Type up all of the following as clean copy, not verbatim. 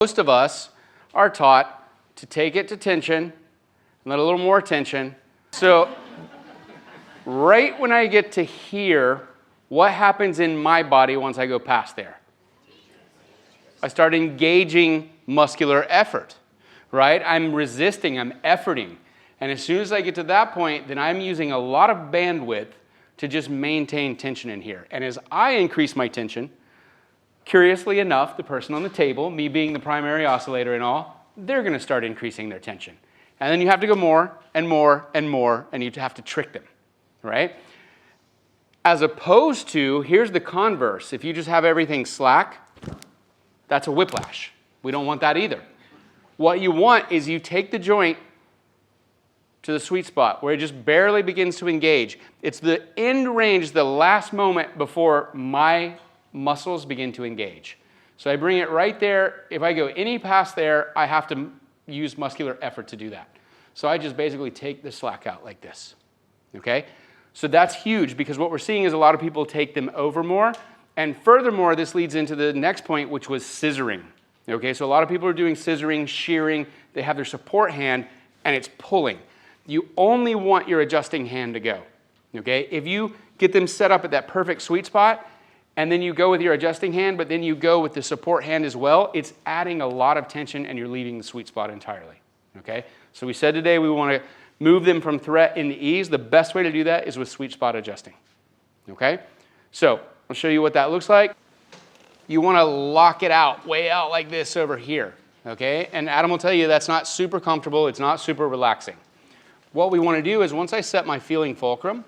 Most of us are taught to take it to tension, and then a little more tension. So right when I get to here, what happens in my body once I go past there? I start engaging muscular effort, right? I'm resisting, I'm efforting. And as soon as I get to that point, then I'm using a lot of bandwidth to just maintain tension in here. And as I increase my tension, curiously enough, the person on the table, me being the primary oscillator and all, they're going to start increasing their tension. And then you have to go more and more and more, and you have to trick them, right? As opposed to, here's the converse. If you just have everything slack, that's a whiplash. We don't want that either. What you want is you take the joint to the sweet spot where it just barely begins to engage. It's the end range, the last moment before my muscles begin to engage. So I bring it right there. If I go any past there, I have to use muscular effort to do that. So I just basically take the slack out like this, okay? So that's huge because what we're seeing is a lot of people take them over more. And furthermore, this leads into the next point, which was scissoring, okay? So a lot of people are doing scissoring, shearing. They have their support hand, and it's pulling. You only want your adjusting hand to go, okay? If you get them set up at that perfect sweet spot, and then you go with your adjusting hand, but then you go with the support hand as well, it's adding a lot of tension and you're leaving the sweet spot entirely, okay? So we said today we want to move them from threat into ease. The best way to do that is with sweet spot adjusting, okay? So I'll show you what that looks like. You want to lock it out, way out like this over here, okay? And Adam will tell you that's not super comfortable. It's not super relaxing. What we want to do is once I set my feeling fulcrum,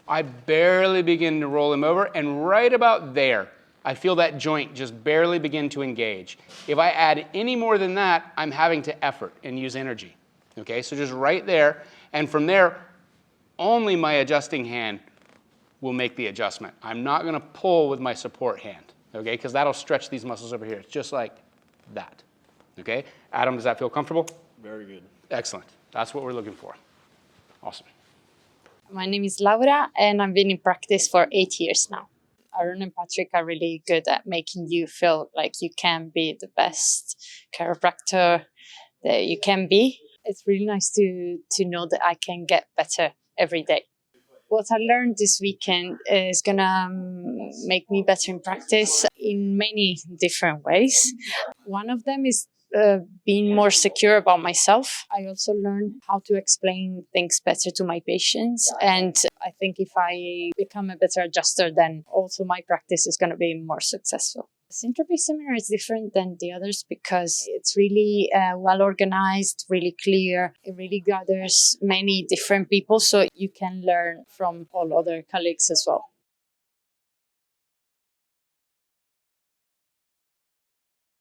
I barely begin to roll him over, and right about there, I feel that joint just barely begin to engage. If I add any more than that, I'm having to effort and use energy. Okay, so just right there, and from there, only my adjusting hand will make the adjustment. I'm not going to pull with my support hand, okay, because that'll stretch these muscles over here. It's just like that. Okay, Adam, does that feel comfortable? Very good. Excellent. That's what we're looking for. Awesome. My name is Laura, and I've been in practice for 8 years now. Aaron and Patrick are really good at making you feel like you can be the best chiropractor that you can be. It's really nice to know that I can get better every day. What I learned this weekend is going to make me better in practice in many different ways. One of them is being more secure about myself. I also learned how to explain things better to my patients. And I think if I become a better adjuster, then also my practice is going to be more successful. Syntropy seminar is different than the others because it's really well organized, really clear. It really gathers many different people, so you can learn from all other colleagues as well.